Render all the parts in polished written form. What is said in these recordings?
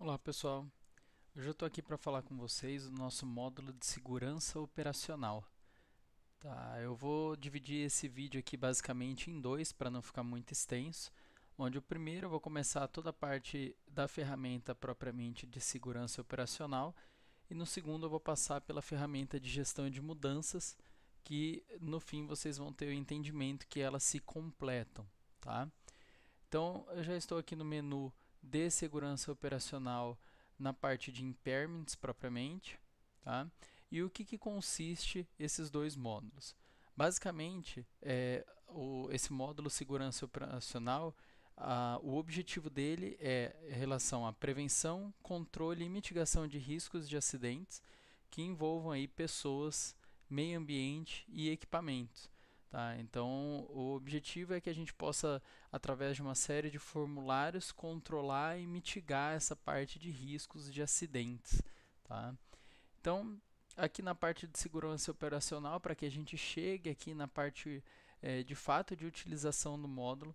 Olá pessoal, hoje eu estou aqui para falar com vocês do nosso módulo de segurança operacional. Tá, eu vou dividir esse vídeo aqui basicamente em dois para não ficar muito extenso, onde o primeiro eu vou começar toda a parte da ferramenta propriamente de segurança operacional e no segundo eu vou passar pela ferramenta de gestão de mudanças, que no fim vocês vão ter o entendimento que elas se completam, tá? Então, eu já estou aqui no menu de segurança operacional na parte de impairments propriamente, tá? E o que consiste esses dois módulos? Basicamente, esse módulo segurança operacional, o objetivo dele é em relação à prevenção, controle e mitigação de riscos de acidentes que envolvam aí pessoas, meio ambiente e equipamentos. Tá? Então, o objetivo é que a gente possa, através de uma série de formulários, controlar e mitigar essa parte de riscos de acidentes. Tá? Então, aqui na parte de segurança operacional, para que a gente chegue aqui na parte de fato de utilização do módulo,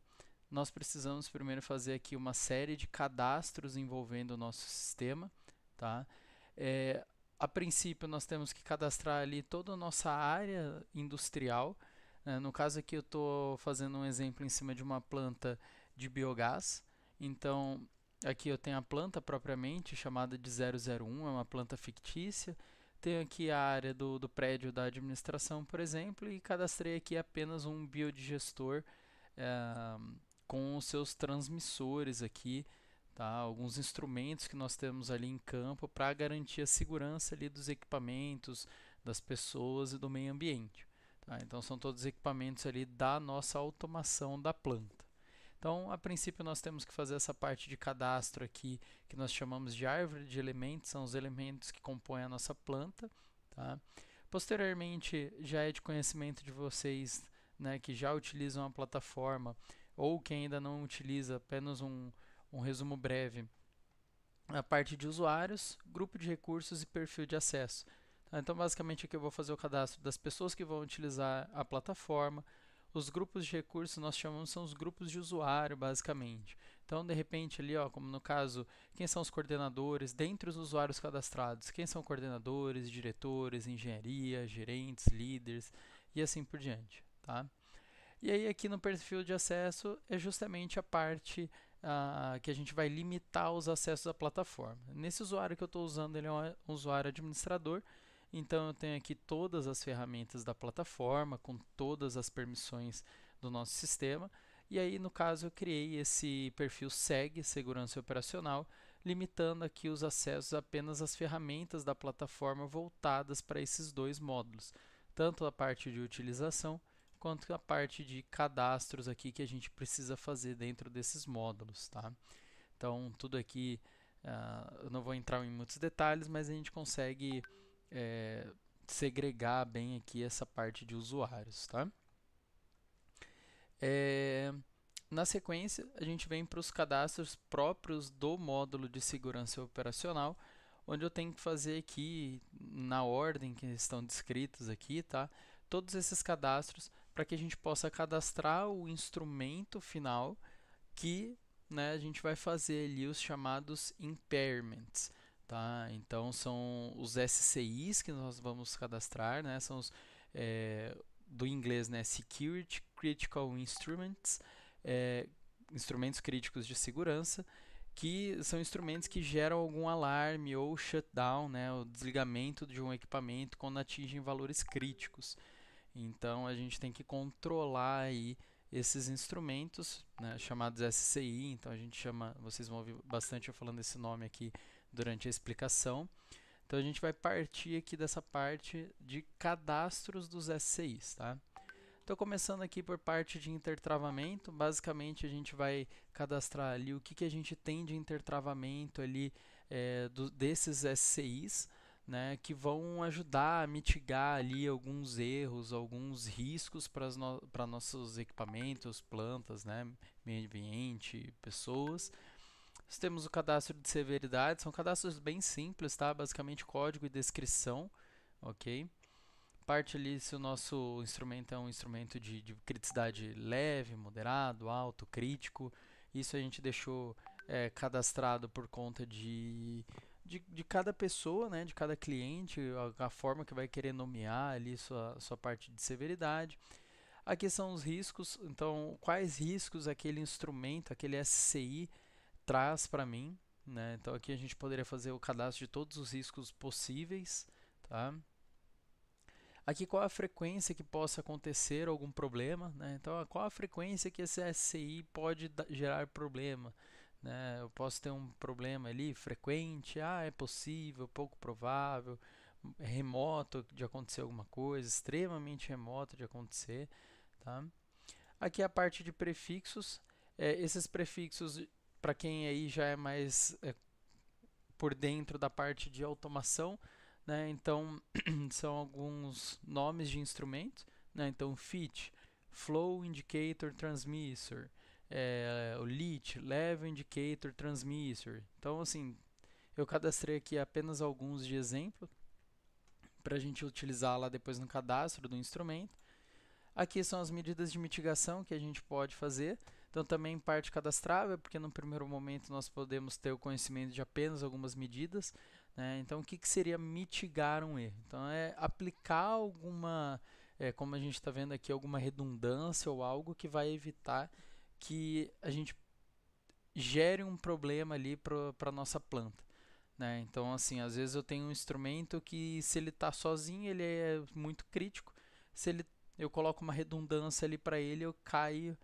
nós precisamos primeiro fazer aqui uma série de cadastros envolvendo o nosso sistema. Tá? É, a princípio, nós temos que cadastrar ali toda a nossa área industrial. No caso aqui, eu estou fazendo um exemplo em cima de uma planta de biogás. Então, aqui eu tenho a planta propriamente, chamada de 001, é uma planta fictícia. Tenho aqui a área do prédio da administração, por exemplo, e cadastrei aqui apenas um biodigestor eh, com os seus transmissores aqui, tá? Alguns instrumentos que nós temos ali em campo para garantir a segurança ali dos equipamentos, das pessoas e do meio ambiente. Tá? Então são todos equipamentos ali da nossa automação da planta. Então, a princípio, nós temos que fazer essa parte de cadastro aqui, que nós chamamos de árvore de elementos, são os elementos que compõem a nossa planta. Tá? Posteriormente, já é de conhecimento de vocês, né, que já utilizam a plataforma, ou que ainda não utiliza, apenas um resumo breve, a parte de usuários, grupo de recursos e perfil de acesso. Tá? Então, basicamente, aqui eu vou fazer o cadastro das pessoas que vão utilizar a plataforma. Os grupos de recursos nós chamamos são os grupos de usuário, basicamente. Então, de repente, ali, ó, como no caso, quem são os coordenadores, dentre os usuários cadastrados, quem são coordenadores, diretores, engenharia, gerentes, líderes e assim por diante. Tá? E aí aqui no perfil de acesso é justamente a parte que a gente vai limitar os acessos à plataforma. Nesse usuário que eu estou usando, ele é um usuário administrador, então eu tenho aqui todas as ferramentas da plataforma, com todas as permissões do nosso sistema. E aí, no caso, eu criei esse perfil SEG, Segurança Operacional, limitando aqui os acessos apenas às ferramentas da plataforma voltadas para esses dois módulos, tanto a parte de utilização quanto a parte de cadastros aqui que a gente precisa fazer dentro desses módulos, tá? Então, tudo aqui, eu não vou entrar em muitos detalhes, mas a gente consegue segregar bem aqui essa parte de usuários, tá? É, na sequência, a gente vem para os cadastros próprios do módulo de segurança operacional, onde eu tenho que fazer aqui, na ordem que estão descritos aqui, tá? Todos esses cadastros para que a gente possa cadastrar o instrumento final que, né, a gente vai fazer ali os chamados impairments. Tá? Então são os SCIs que nós vamos cadastrar, né? São os do inglês, né? Security Critical Instruments, instrumentos críticos de segurança, que são instrumentos que geram algum alarme ou shutdown, né? O desligamento de um equipamento quando atingem valores críticos. Então a gente tem que controlar aí esses instrumentos, né, chamados SCI. Então a gente chama, vocês vão ouvir bastante eu falando esse nome aqui durante a explicação. Então a gente vai partir aqui dessa parte de cadastros dos SCIs, tá? Então começando aqui por parte de intertravamento, basicamente a gente vai cadastrar ali o que a gente tem de intertravamento ali desses SCIs, né, que vão ajudar a mitigar ali alguns erros, alguns riscos para nossos equipamentos, plantas, né, meio ambiente, pessoas. Nós temos o cadastro de severidade, são cadastros bem simples, tá? Basicamente código e descrição, ok? Parte ali se o nosso instrumento é um instrumento de criticidade leve, moderado, alto, crítico. Isso a gente deixou cadastrado por conta de cada pessoa, né, de cada cliente, a forma que vai querer nomear ali sua parte de severidade. Aqui são os riscos, então quais riscos aquele instrumento, aquele SCI traz para mim, né? Então aqui a gente poderia fazer o cadastro de todos os riscos possíveis, tá? Aqui qual a frequência que possa acontecer algum problema, né? Então qual a frequência que esse SCI pode gerar problema, né? Eu posso ter um problema ali frequente, é possível, pouco provável, remoto de acontecer alguma coisa, extremamente remoto de acontecer, tá? Aqui a parte de prefixos, esses prefixos para quem aí já é mais por dentro da parte de automação, né? Então são alguns nomes de instrumentos, né? Então FIT, Flow Indicator Transmitter, o LIT, Level Indicator Transmitter. Então assim, eu cadastrei aqui apenas alguns de exemplo para a gente utilizar lá depois no cadastro do instrumento. Aqui são as medidas de mitigação que a gente pode fazer. Então também parte cadastrável, porque no primeiro momento nós podemos ter o conhecimento de apenas algumas medidas, né? Então o que seria mitigar um erro? Então é aplicar alguma, como a gente está vendo aqui, alguma redundância ou algo que vai evitar que a gente gere um problema ali para a nossa planta, né? Então assim, às vezes eu tenho um instrumento que se ele está sozinho ele é muito crítico, se ele eu coloco uma redundância ali para ele, eu caio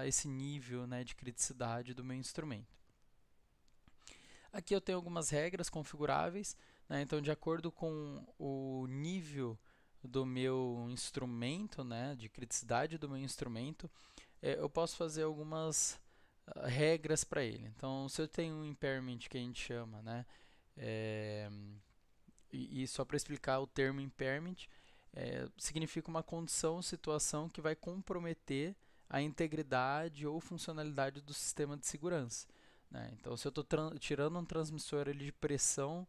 esse nível, né, de criticidade do meu instrumento. Aqui eu tenho algumas regras configuráveis, né, então de acordo com o nível do meu instrumento, né, de criticidade do meu instrumento, eu posso fazer algumas regras para ele. Então, se eu tenho um impairment que a gente chama, né, e só para explicar o termo impairment, significa uma condição, situação que vai comprometer a integridade ou funcionalidade do sistema de segurança, né? Então, se eu estou tirando um transmissor ali de pressão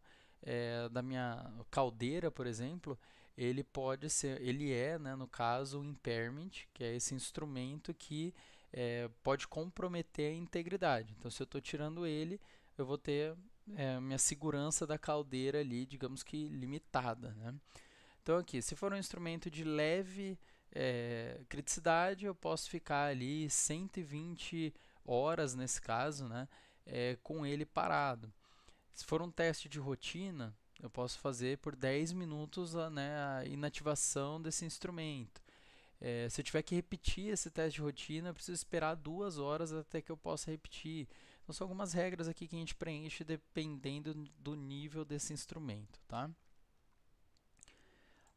da minha caldeira, por exemplo, ele pode ser, ele é, né, no caso, o impairment, que é esse instrumento que pode comprometer a integridade. Então, se eu estou tirando ele, eu vou ter minha segurança da caldeira ali, digamos que limitada, né? Então aqui, se for um instrumento de leve criticidade, eu posso ficar ali 120 horas nesse caso, né, com ele parado. Se for um teste de rotina, eu posso fazer por 10 minutos a inativação desse instrumento. Se eu tiver que repetir esse teste de rotina, eu preciso esperar 2 horas até que eu possa repetir. Então são algumas regras aqui que a gente preenche dependendo do nível desse instrumento, tá?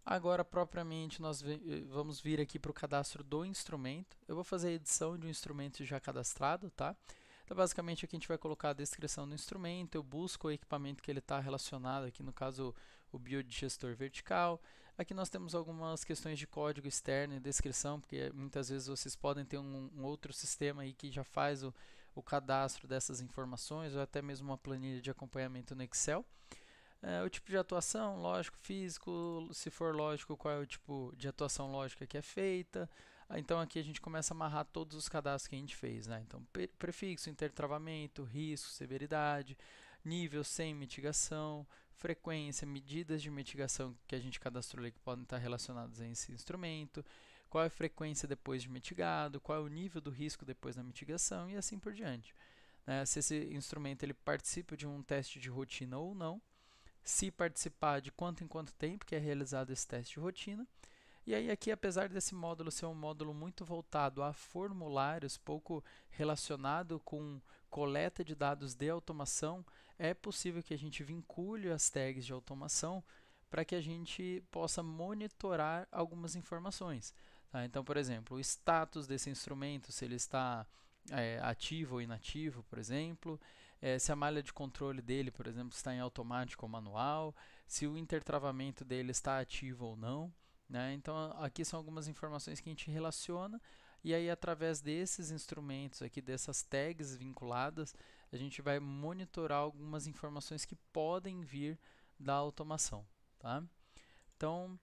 Agora, propriamente, nós vamos vir aqui para o cadastro do instrumento. Eu vou fazer a edição de um instrumento já cadastrado, tá? Então, basicamente, aqui a gente vai colocar a descrição do instrumento, eu busco o equipamento que ele está relacionado, aqui no caso o biodigestor vertical. Aqui nós temos algumas questões de código externo e descrição, porque muitas vezes vocês podem ter um outro sistema aí que já faz o cadastro dessas informações, ou até mesmo uma planilha de acompanhamento no Excel. O tipo de atuação, lógico, físico, se for lógico, qual é o tipo de atuação lógica que é feita. Então aqui a gente começa a amarrar todos os cadastros que a gente fez, né? Então prefixo, intertravamento, risco, severidade, nível sem mitigação, frequência, medidas de mitigação que a gente cadastrou ali que podem estar relacionadas a esse instrumento, qual é a frequência depois de mitigado, qual é o nível do risco depois da mitigação e assim por diante. Se esse instrumento ele participa de um teste de rotina ou não, se participar, de quanto em quanto tempo que é realizado esse teste de rotina. E aí aqui, apesar desse módulo ser um módulo muito voltado a formulários, pouco relacionado com coleta de dados de automação, é possível que a gente vincule as tags de automação para que a gente possa monitorar algumas informações. Tá? Então, por exemplo, o status desse instrumento, se ele está ativo ou inativo, por exemplo, se a malha de controle dele, por exemplo, está em automático ou manual, se o intertravamento dele está ativo ou não, né? Então aqui são algumas informações que a gente relaciona e aí através desses instrumentos aqui, dessas tags vinculadas, a gente vai monitorar algumas informações que podem vir da automação, tá? Então,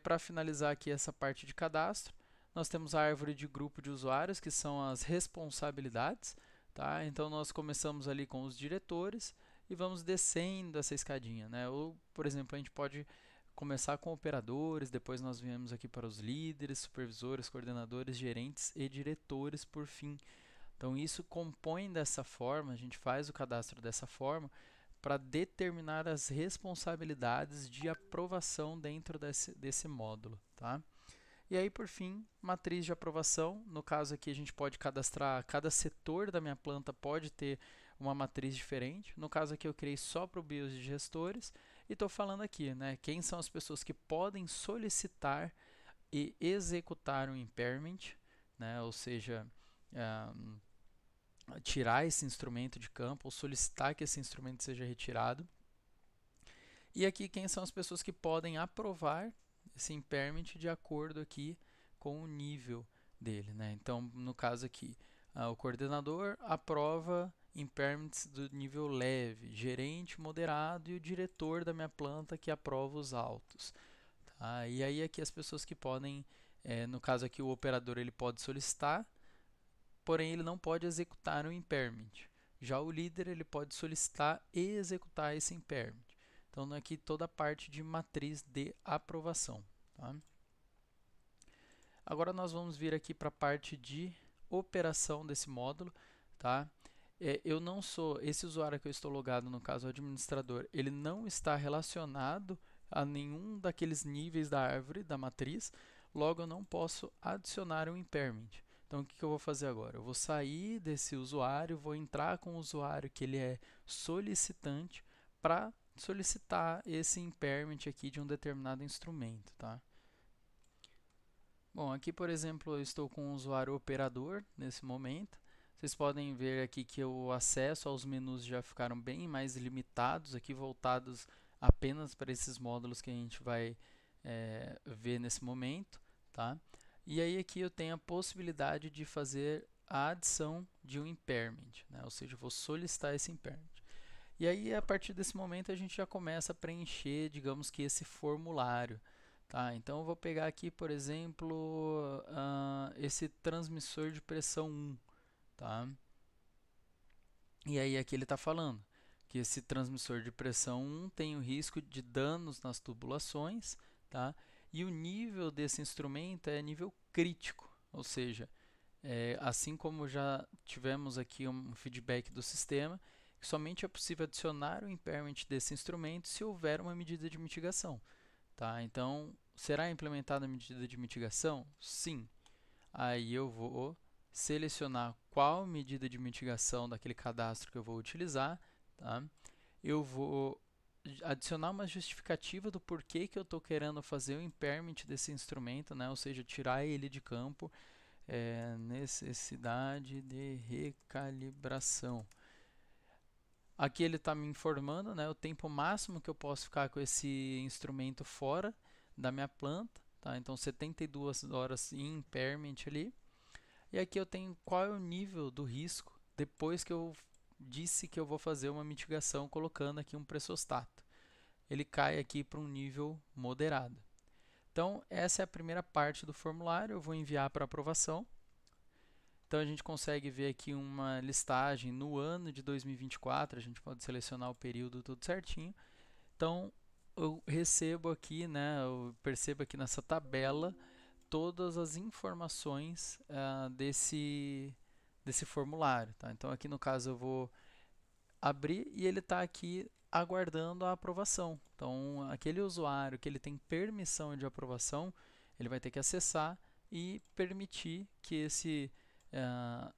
para finalizar aqui essa parte de cadastro, nós temos a árvore de grupo de usuários, que são as responsabilidades. tá? Então nós começamos ali com os diretores e vamos descendo essa escadinha, né? Ou, por exemplo, a gente pode começar com operadores, depois nós viemos aqui para os líderes, supervisores, coordenadores, gerentes e diretores por fim. Então isso compõe dessa forma, a gente faz o cadastro dessa forma para determinar as responsabilidades de aprovação dentro desse módulo, tá? E aí, por fim, matriz de aprovação. No caso aqui, a gente pode cadastrar, cada setor da minha planta pode ter uma matriz diferente. No caso aqui, eu criei só para o BIOS de gestores. E estou falando aqui, né, quem são as pessoas que podem solicitar e executar um impairment, né, ou seja, tirar esse instrumento de campo ou solicitar que esse instrumento seja retirado. E aqui quem são as pessoas que podem aprovar esse impairment de acordo aqui com o nível dele, né? Então, no caso aqui, o coordenador aprova impairments do nível leve, gerente moderado e o diretor da minha planta que aprova os altos. Tá? E aí aqui as pessoas que podem, no caso aqui o operador ele pode solicitar, porém ele não pode executar um impairment. Já o líder ele pode solicitar e executar esse impairment. Então aqui toda a parte de matriz de aprovação. Tá? Agora nós vamos vir aqui para a parte de operação desse módulo. Tá? Eu não sou, esse usuário que eu estou logado, no caso o administrador, ele não está relacionado a nenhum daqueles níveis da árvore, da matriz, logo eu não posso adicionar um impairment. Então, o que eu vou fazer agora? Eu vou sair desse usuário, vou entrar com o usuário que ele é solicitante para solicitar esse impairment aqui de um determinado instrumento, tá? Bom, aqui, por exemplo, eu estou com o usuário operador nesse momento. Vocês podem ver aqui que o acesso aos menus já ficaram bem mais limitados, aqui voltados apenas para esses módulos que a gente vai ver nesse momento, tá? E aí aqui eu tenho a possibilidade de fazer a adição de um impairment, né? Ou seja, eu vou solicitar esse impairment. E aí, a partir desse momento, a gente já começa a preencher, digamos que esse formulário. Tá? Então, eu vou pegar aqui, por exemplo, esse transmissor de pressão 1. Tá? E aí, aqui ele está falando que esse transmissor de pressão 1 tem o risco de danos nas tubulações, tá? E o nível desse instrumento é nível crítico, ou seja, assim como já tivemos aqui um feedback do sistema, que somente é possível adicionar o impairment desse instrumento se houver uma medida de mitigação. Tá? Então, será implementada a medida de mitigação? Sim. Aí eu vou selecionar qual medida de mitigação daquele cadastro que eu vou utilizar. Tá? Eu vou adicionar uma justificativa do porquê que eu estou querendo fazer o impairment desse instrumento, né? Ou seja, tirar ele de campo. Necessidade de recalibração. Aqui ele está me informando, né, o tempo máximo que eu posso ficar com esse instrumento fora da minha planta. Tá? Então, 72 horas em impairment ali. E aqui eu tenho qual é o nível do risco depois que eu disse que eu vou fazer uma mitigação colocando aqui um pressostato. Ele cai aqui para um nível moderado. Então, essa é a primeira parte do formulário. Eu vou enviar para aprovação. Então, a gente consegue ver aqui uma listagem no ano de 2024. A gente pode selecionar o período tudo certinho. Então, eu recebo aqui, né, eu percebo aqui nessa tabela todas as informações desse formulário. Tá? Então, aqui no caso, eu vou abrir e ele está aqui aguardando a aprovação. Então, aquele usuário que ele tem permissão de aprovação, ele vai ter que acessar e permitir que esse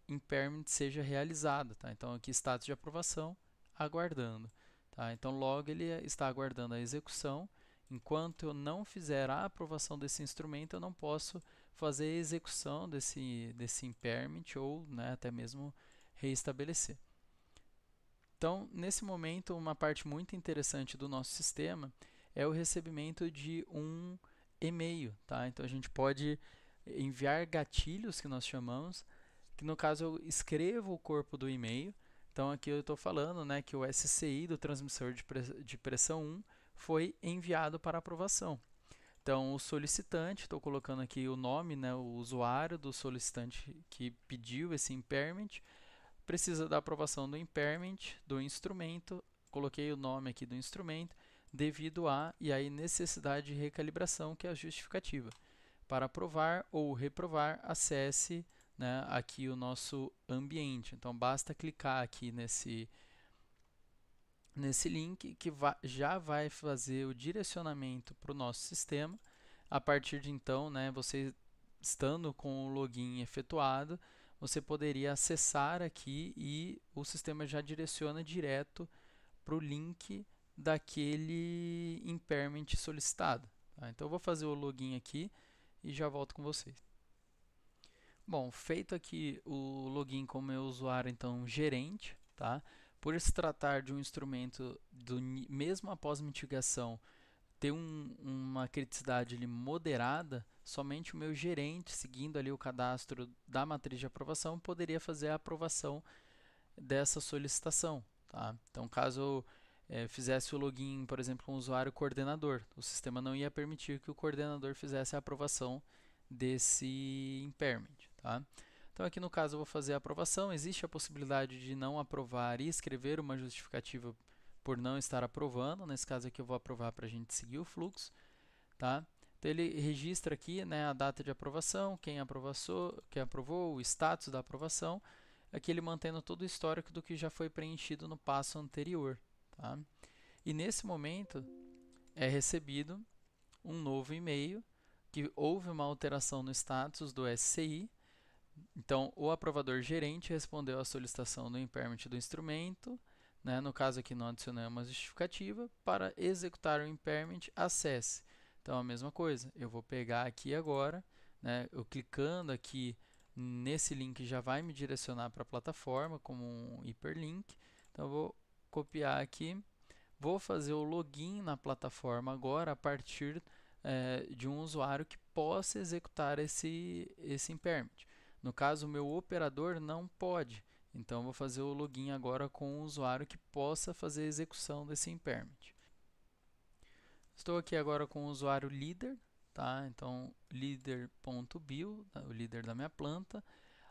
impairment seja realizado. Tá? Então, aqui status de aprovação, aguardando. Tá? Então, logo ele está aguardando a execução. Enquanto eu não fizer a aprovação desse instrumento, eu não posso fazer a execução desse impairment ou, né, até mesmo reestabelecer. Então, nesse momento, uma parte muito interessante do nosso sistema é o recebimento de um e-mail. Tá? Então, a gente pode enviar gatilhos, que nós chamamos, que no caso eu escrevo o corpo do e-mail. Então, aqui eu estou falando, né, que o SCI do transmissor de pressão 1 foi enviado para aprovação. Então, o solicitante, estou colocando aqui o nome, né, o usuário do solicitante que pediu esse impairment, precisa da aprovação do impairment, do instrumento, coloquei o nome aqui do instrumento, devido a, e aí necessidade de recalibração, que é a justificativa. Para aprovar ou reprovar, acesse, né, aqui o nosso ambiente. Então, basta clicar aqui nesse link que já vai fazer o direcionamento para o nosso sistema. A partir de então, né, você estando com o login efetuado, você poderia acessar aqui e o sistema já direciona direto para o link daquele impairment solicitado. Tá? Então, eu vou fazer o login aqui e já volto com vocês. Bom, feito aqui o login com o meu usuário, então, gerente, tá? Por se tratar de um instrumento, mesmo após mitigação, ter uma criticidade ali moderada, somente o meu gerente, seguindo ali o cadastro da matriz de aprovação, poderia fazer a aprovação dessa solicitação. Tá? Então, caso eu fizesse o login, por exemplo, com o usuário coordenador, o sistema não ia permitir que o coordenador fizesse a aprovação desse impairment. Tá? Então, aqui no caso, eu vou fazer a aprovação. Existe a possibilidade de não aprovar e escrever uma justificativa por não estar aprovando. Nesse caso aqui, eu vou aprovar para a gente seguir o fluxo. Tá? Então, ele registra aqui, né, a data de aprovação, quem aprovou, o status da aprovação. Aqui ele mantendo todo o histórico do que já foi preenchido no passo anterior. Tá? E nesse momento é recebido um novo e-mail que houve uma alteração no status do SCI. Então, o aprovador gerente respondeu à solicitação do impairment do instrumento, né? No caso aqui não adicionamos uma justificativa. Para executar o impairment, acesse. Então, a mesma coisa, eu vou pegar aqui agora, né? Eu clicando aqui nesse link já vai me direcionar para a plataforma como um hiperlink. Então, eu vou copiar aqui, vou fazer o login na plataforma agora a partir de um usuário que possa executar esse impairment. No caso, o meu operador não pode, então vou fazer o login agora com um usuário que possa fazer a execução desse impairment. Estou aqui agora com o usuário líder, tá? Então, leader.build, o líder da minha planta.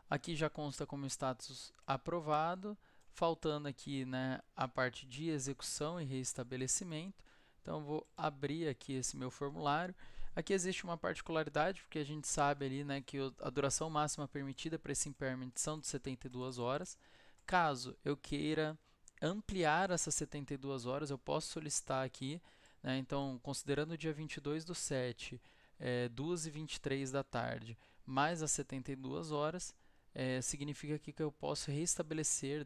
Aqui já consta como status aprovado, faltando aqui, né, a parte de execução e reestabelecimento. Então, vou abrir aqui esse meu formulário. Aqui existe uma particularidade, porque a gente sabe ali, né, que a duração máxima permitida para esse impairment são de 72 horas. Caso eu queira ampliar essas 72 horas, eu posso solicitar aqui, né, então, considerando o dia 22/7, 2h23 da tarde, mais as 72 horas, significa aqui que eu posso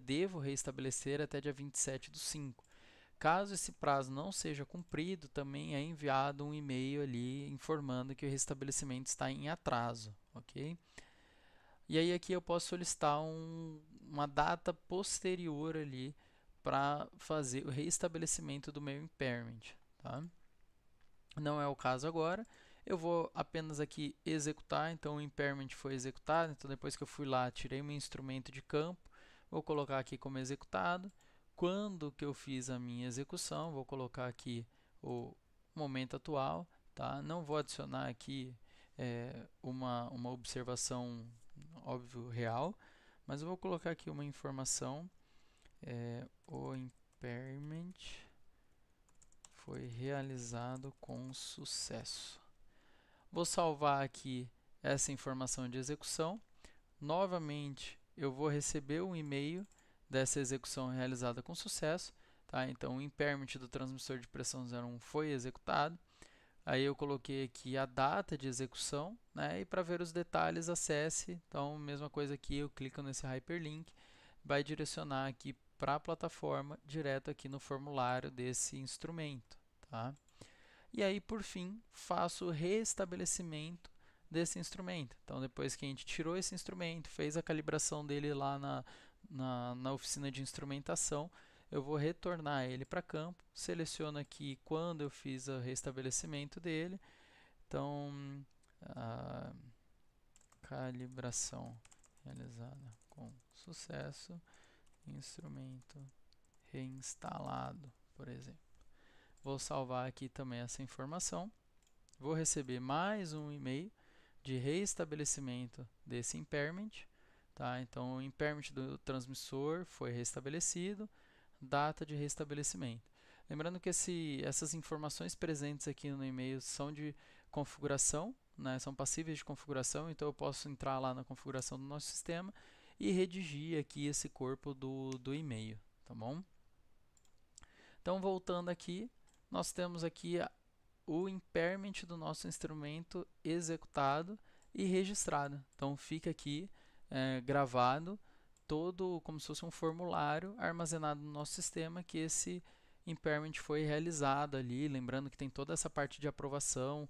devo reestabelecer até dia 27/5. Caso esse prazo não seja cumprido, também é enviado um e-mail ali informando que o restabelecimento está em atraso, ok? E aí aqui eu posso solicitar uma data posterior ali para fazer o reestabelecimento do meu impairment, tá? Não é o caso agora. Eu vou apenas aqui executar, então o impairment foi executado. Então depois que eu fui lá, tirei meu instrumento de campo, vou colocar aqui como executado. Quando que eu fiz a minha execução, vou colocar aqui o momento atual, tá? Não vou adicionar aqui uma observação, óbvio, real, mas eu vou colocar aqui uma informação, o impairment foi realizado com sucesso. Vou salvar aqui essa informação de execução. Novamente, eu vou receber um e-mail dessa execução realizada com sucesso. Tá? Então, o impairment do transmissor de pressão 01 foi executado. Aí eu coloquei aqui a data de execução, né? E para ver os detalhes, acesse. Então, mesma coisa aqui, eu clico nesse hyperlink, vai direcionar aqui para a plataforma, direto aqui no formulário desse instrumento. Tá? E aí, por fim, faço o restabelecimento desse instrumento. Então, depois que a gente tirou esse instrumento, fez a calibração dele lá na oficina de instrumentação, eu vou retornar ele para campo, seleciono aqui quando eu fiz o restabelecimento dele. Então, a calibração realizada com sucesso, instrumento reinstalado, por exemplo. Vou salvar aqui também essa informação. Vou receber mais um e-mail de reestabelecimento desse impairment. tá? Então, o impairment do transmissor foi restabelecido, data de restabelecimento. Lembrando que essas informações presentes aqui no e-mail são de configuração, né? São passíveis de configuração, então eu posso entrar lá na configuração do nosso sistema e redigir aqui esse corpo do e-mail, tá bom? Então, voltando aqui, nós temos aqui o impairment do nosso instrumento executado e registrado. Então, fica aqui gravado todo como se fosse um formulário armazenado no nosso sistema que esse impairment foi realizado ali. Lembrando que tem toda essa parte de aprovação.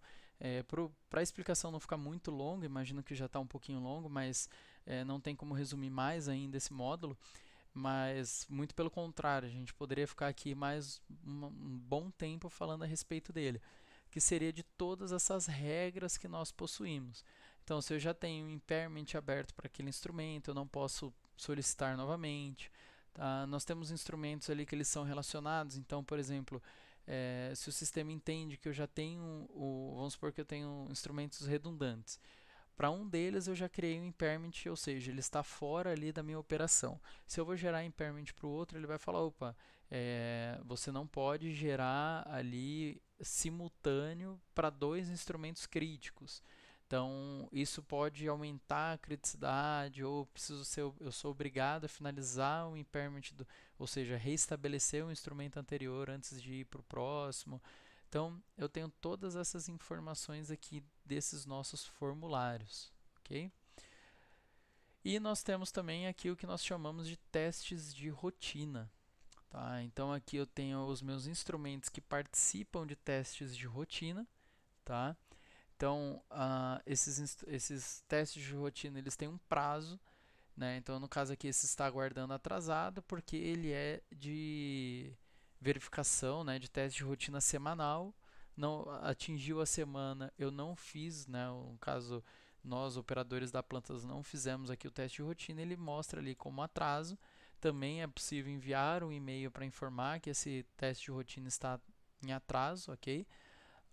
Para a explicação não ficar muito longa, imagino que já está um pouquinho longo, mas não tem como resumir mais ainda esse módulo. Mas, muito pelo contrário, a gente poderia ficar aqui mais um bom tempo falando a respeito dele, que seria de todas essas regras que nós possuímos. Então, se eu já tenho um impairment aberto para aquele instrumento, eu não posso solicitar novamente. Tá? Nós temos instrumentos ali que eles são relacionados, então, por exemplo, se o sistema entende que eu já tenho, vamos supor que eu tenho instrumentos redundantes, para um deles eu já criei um impairment, ou seja, ele está fora ali da minha operação. Se eu vou gerar impairment para o outro, ele vai falar, opa, você não pode gerar ali simultâneo para dois instrumentos críticos. Então, isso pode aumentar a criticidade, ou eu sou obrigado a finalizar o impairment, ou seja, restabelecer o instrumento anterior antes de ir para o próximo. Então, eu tenho todas essas informações aqui desses nossos formulários, ok? E nós temos também aqui o que nós chamamos de testes de rotina, tá? Então, aqui eu tenho os meus instrumentos que participam de testes de rotina, tá? Então, esses testes de rotina, eles têm um prazo, né? Então, no caso aqui, esse está aguardando atrasado porque ele é de verificação, né, de teste de rotina semanal. Não atingiu a semana, eu não fiz, né? No caso, nós operadores da plantas não fizemos aqui o teste de rotina, ele mostra ali como atraso. Também é possível enviar um e-mail para informar que esse teste de rotina está em atraso, ok?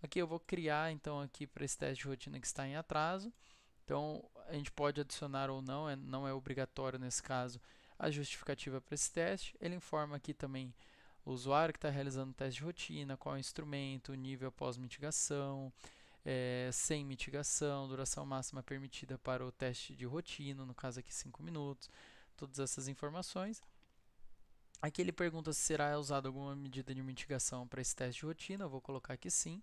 Aqui eu vou criar então aqui para esse teste de rotina que está em atraso. Então, a gente pode adicionar ou não, não é obrigatório nesse caso, a justificativa para esse teste. Ele informa aqui também o usuário que está realizando o teste de rotina, qual é o instrumento, o nível após mitigação, sem mitigação, duração máxima permitida para o teste de rotina, no caso aqui 5 minutos, todas essas informações. Aqui ele pergunta se será usada alguma medida de mitigação para esse teste de rotina, eu vou colocar aqui sim,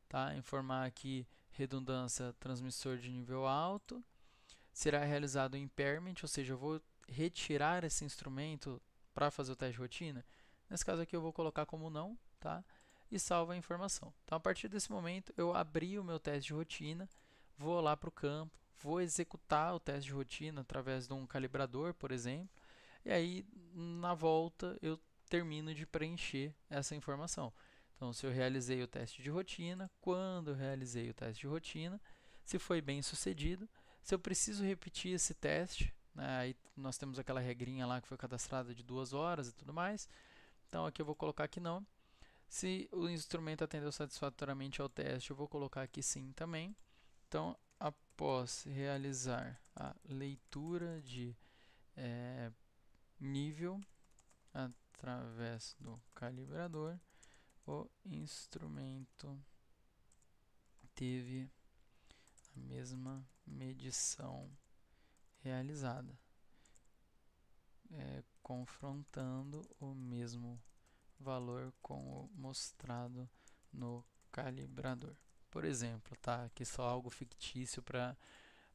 tá? Informar aqui redundância transmissor de nível alto. Será realizado o impairment, ou seja, eu vou retirar esse instrumento para fazer o teste de rotina. Nesse caso aqui eu vou colocar como não, tá? E salva a informação. Então, a partir desse momento, eu abri o meu teste de rotina, vou lá para o campo, vou executar o teste de rotina através de um calibrador, por exemplo, e aí, na volta, eu termino de preencher essa informação. Então, se eu realizei o teste de rotina, quando eu realizei o teste de rotina, se foi bem sucedido, se eu preciso repetir esse teste, né, aí nós temos aquela regrinha lá que foi cadastrada de 2 horas e tudo mais. Então, aqui eu vou colocar que não. Se o instrumento atendeu satisfatoriamente ao teste, eu vou colocar aqui sim também. Então, após realizar a leitura de nível através do calibrador, o instrumento teve a mesma medição realizada, confrontando o mesmo valor com o mostrado no calibrador. Por exemplo, tá? Aqui só algo fictício para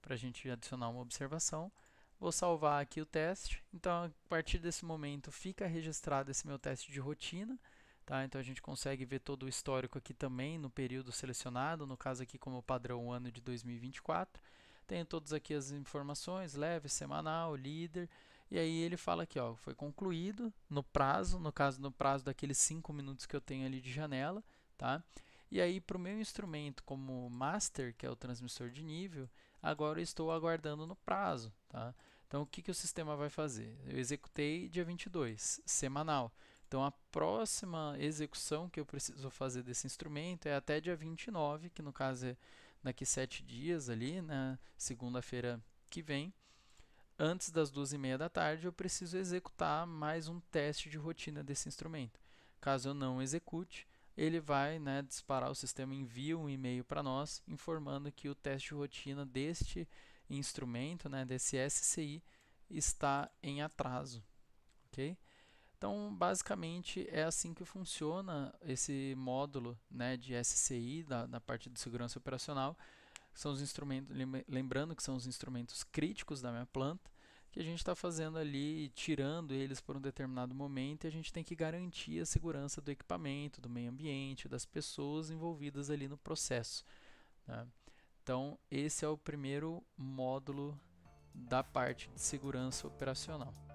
a gente adicionar uma observação. Vou salvar aqui o teste. Então, a partir desse momento, fica registrado esse meu teste de rotina. Tá? Então, a gente consegue ver todo o histórico aqui também no período selecionado, no caso aqui como padrão ano de 2024. Tenho todas aqui as informações, leve, semanal, líder. E aí ele fala aqui, ó, foi concluído no prazo, no caso no prazo daqueles 5 minutos que eu tenho ali de janela. Tá? E aí para o meu instrumento como master, que é o transmissor de nível, agora eu estou aguardando no prazo. Tá? Então, o que o sistema vai fazer? Eu executei dia 22, semanal. Então, a próxima execução que eu preciso fazer desse instrumento é até dia 29, que no caso é daqui 7 dias ali, né? Segunda-feira que vem. antes das 2h30 da tarde eu preciso executar mais um teste de rotina desse instrumento. Caso eu não execute, ele vai, né, disparar, o sistema envia um e-mail para nós informando que o teste de rotina deste instrumento, né, desse SCI, está em atraso. Ok? Então, basicamente, é assim que funciona esse módulo, né, de SCI, da parte de segurança operacional. São os instrumentos, lembrando que são os instrumentos críticos da minha planta, que a gente está fazendo ali, tirando eles por um determinado momento, e a gente tem que garantir a segurança do equipamento, do meio ambiente, das pessoas envolvidas ali no processo, né? Então, esse é o primeiro módulo da parte de segurança operacional.